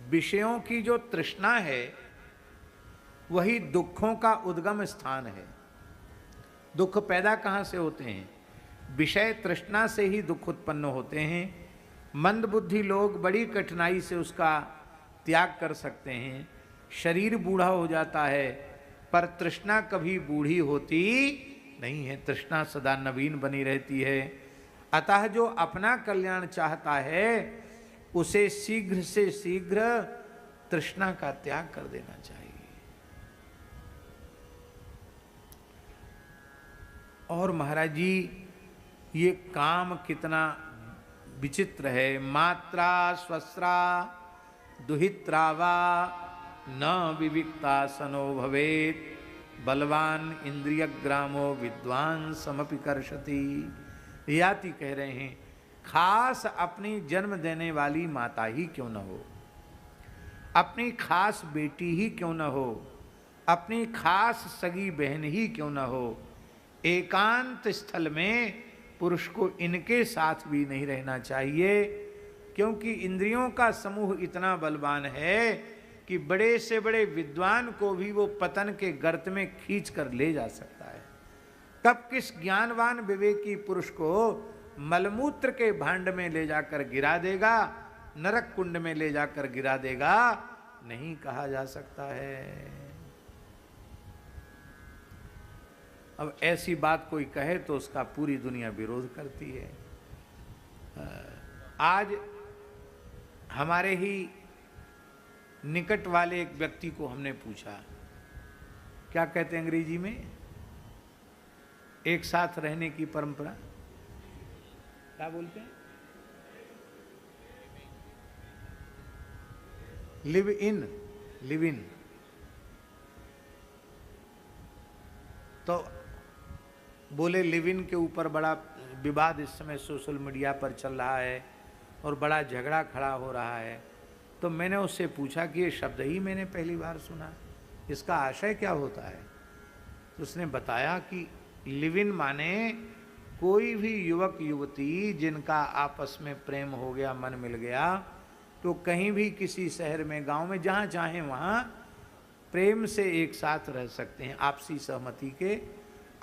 विषयों की जो तृष्णा है वही दुखों का उद्गम स्थान है। दुख पैदा कहाँ से होते हैं? विषय तृष्णा से ही दुख उत्पन्न होते हैं। मंदबुद्धि लोग बड़ी कठिनाई से उसका त्याग कर सकते हैं। शरीर बूढ़ा हो जाता है, पर तृष्णा कभी बूढ़ी होती नहीं है, तृष्णा सदा नवीन बनी रहती है। अतः जो अपना कल्याण चाहता है उसे शीघ्र से शीघ्र तृष्णा का त्याग कर देना चाहिए। और महाराज जी, ये काम कितना विचित्र है। मात्रा स्वस्रा दुहित्रा वा न विविक्ता सनो भवेत, बलवान इंद्रियग्रामो विद्वान समपि कर्षति। याति कह रहे हैं खास अपनी जन्म देने वाली माता ही क्यों न हो, अपनी खास बेटी ही क्यों न हो, अपनी खास सगी बहन ही क्यों न हो, एकांत स्थल में पुरुष को इनके साथ भी नहीं रहना चाहिए, क्योंकि इंद्रियों का समूह इतना बलवान है कि बड़े से बड़े विद्वान को भी वो पतन के गर्त में खींच कर ले जा सकता है। कब किस ज्ञानवान विवेकी पुरुष को मलमूत्र के भांड में ले जाकर गिरा देगा, नरक कुंड में ले जाकर गिरा देगा, नहीं कहा जा सकता है। अब ऐसी बात कोई कहे तो उसका पूरी दुनिया विरोध करती है। आज हमारे ही निकट वाले एक व्यक्ति को हमने पूछा, क्या कहते हैं अंग्रेजी में, एक साथ रहने की परंपरा क्या बोलते हैं, लिव इन। तो बोले लिव इन के ऊपर बड़ा विवाद इस समय सोशल मीडिया पर चल रहा है और बड़ा झगड़ा खड़ा हो रहा है। तो मैंने उससे पूछा कि ये शब्द ही मैंने पहली बार सुना, इसका आशय क्या होता है। तो उसने बताया कि लिव इन माने कोई भी युवक युवती जिनका आपस में प्रेम हो गया, मन मिल गया, तो कहीं भी किसी शहर में, गांव में, जहाँ चाहें वहाँ प्रेम से एक साथ रह सकते हैं, आपसी सहमति के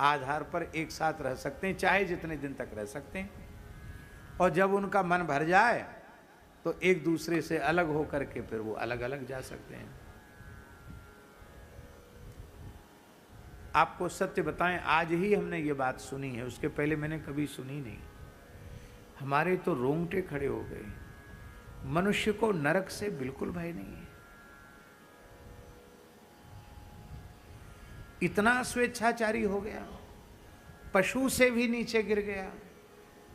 आधार पर एक साथ रह सकते हैं, चाहे जितने दिन तक रह सकते हैं। और जब उनका मन भर जाए तो एक दूसरे से अलग होकर के फिर वो अलग अलग जा सकते हैं। आपको सत्य बताएं, आज ही हमने ये बात सुनी है, उसके पहले मैंने कभी सुनी नहीं। हमारे तो रोंगटे खड़े हो गए। मनुष्य को नरक से बिल्कुल भय नहीं है, इतना स्वेच्छाचारी हो गया, पशु से भी नीचे गिर गया।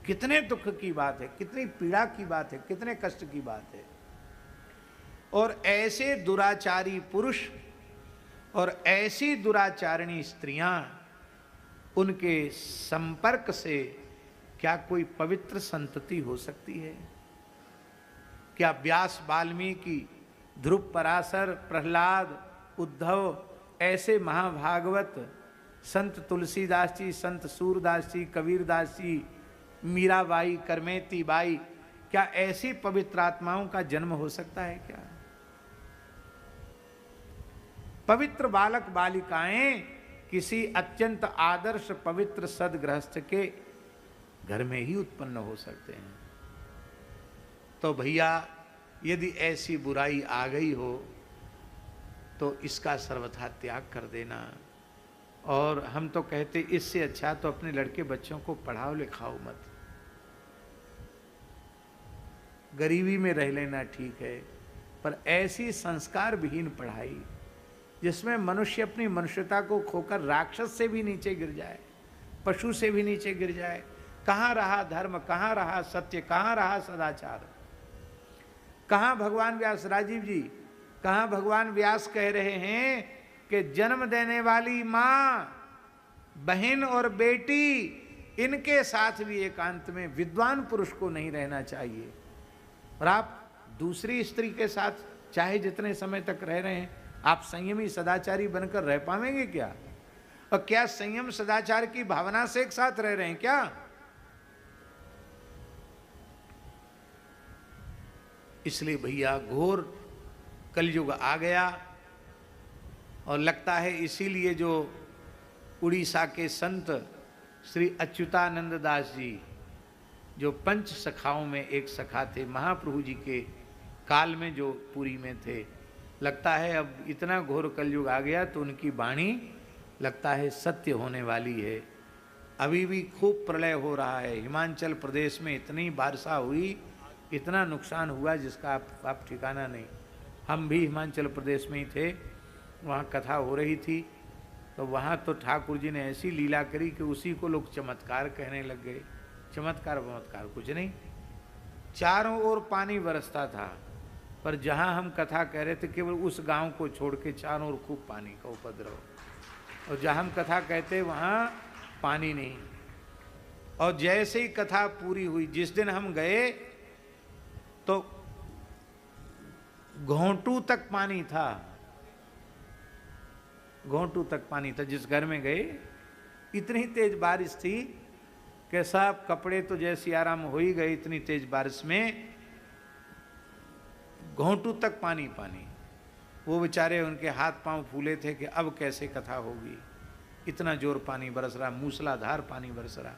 कितने दुख की बात है, कितनी पीड़ा की बात है, कितने कष्ट की बात है। और ऐसे दुराचारी पुरुष और ऐसी दुराचारिणी स्त्रियां, उनके संपर्क से क्या कोई पवित्र संतति हो सकती है? क्या व्यास, वाल्मीकि, ध्रुव, पराशर, प्रहलाद, उद्धव, ऐसे महाभागवत, संत तुलसीदास जी, संत सूरदास जी, कबीरदास जी, मीराबाई, करमेती बाई, क्या ऐसी पवित्र आत्माओं का जन्म हो सकता है क्या? पवित्र बालक बालिकाएं किसी अत्यंत आदर्श पवित्र सदगृहस्थ के घर में ही उत्पन्न हो सकते हैं। तो भैया, यदि ऐसी बुराई आ गई हो तो इसका सर्वथा त्याग कर देना। और हम तो कहते इससे अच्छा तो अपने लड़के बच्चों को पढ़ाओ लिखाओ मत, गरीबी में रह लेना ठीक है, पर ऐसी संस्कार विहीन पढ़ाई जिसमें मनुष्य अपनी मनुष्यता को खोकर राक्षस से भी नीचे गिर जाए, पशु से भी नीचे गिर जाए। कहाँ रहा धर्म, कहाँ रहा सत्य, कहाँ रहा सदाचार? कहाँ भगवान व्यास, राजीव जी, कहाँ भगवान व्यास कह रहे हैं कि जन्म देने वाली माँ, बहन और बेटी, इनके साथ भी एकांत में विद्वान पुरुष को नहीं रहना चाहिए। और आप दूसरी स्त्री के साथ चाहे जितने समय तक रह रहे हैं, आप संयमी सदाचारी बनकर रह पाएंगे क्या? और क्या संयम सदाचार की भावना से एक साथ रह रहे हैं क्या? इसलिए भैया घोर कलयुग आ गया। और लगता है इसीलिए जो उड़ीसा के संत श्री अच्युतानंद दास जी, जो पंच सखाओं में एक सखा थे, महाप्रभु जी के काल में जो पुरी में थे, लगता है अब इतना घोर कलयुग आ गया तो उनकी वाणी लगता है सत्य होने वाली है। अभी भी खूब प्रलय हो रहा है। हिमाचल प्रदेश में इतनी वर्षा हुई, इतना नुकसान हुआ जिसका आप ठिकाना नहीं। हम भी हिमाचल प्रदेश में ही थे, वहाँ कथा हो रही थी, तो वहाँ तो ठाकुर जी ने ऐसी लीला करी कि उसी को लोग चमत्कार कहने लग गए। चमत्कार वमत्कार कुछ नहीं, चारों ओर पानी बरसता था, पर जहां हम कथा कह रहे थे केवल उस गांव को छोड़ के चारों ओर खूब पानी का उपद्रव, और जहां हम कथा कहते वहां पानी नहीं। और जैसे ही कथा पूरी हुई, जिस दिन हम गए तो घोंटू तक पानी था, घोंटू तक पानी था। जिस घर में गए इतनी तेज बारिश थी कि सब कपड़े तो जैसे आराम हो ही गए, इतनी तेज बारिश में घोंटू तक पानी पानी। वो बेचारे, उनके हाथ पांव फूले थे कि अब कैसे कथा होगी, इतना जोर पानी बरस रहा, मूसलाधार पानी बरस रहा।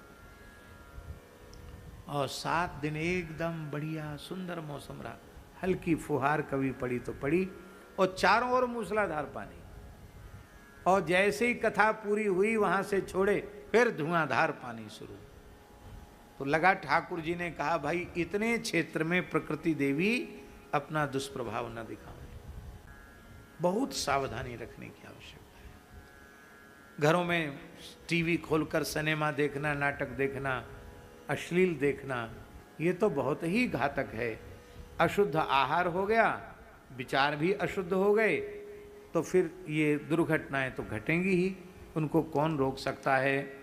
और 7 दिन एकदम बढ़िया सुंदर मौसम रहा, हल्की फुहार कभी पड़ी तो पड़ी, और चारों ओर मूसलाधार पानी। और जैसे ही कथा पूरी हुई वहां से छोड़े, फिर धुआंधार पानी शुरू। तो लगा, ठाकुर जी ने कहा भाई इतने क्षेत्र में प्रकृति देवी अपना दुष्प्रभाव न दिखाएं, बहुत सावधानी रखने की आवश्यकता है। घरों में टीवी खोलकर सिनेमा देखना, नाटक देखना, अश्लील देखना, ये तो बहुत ही घातक है। अशुद्ध आहार हो गया, विचार भी अशुद्ध हो गए, तो फिर ये दुर्घटनाएं तो घटेंगी ही, उनको कौन रोक सकता है।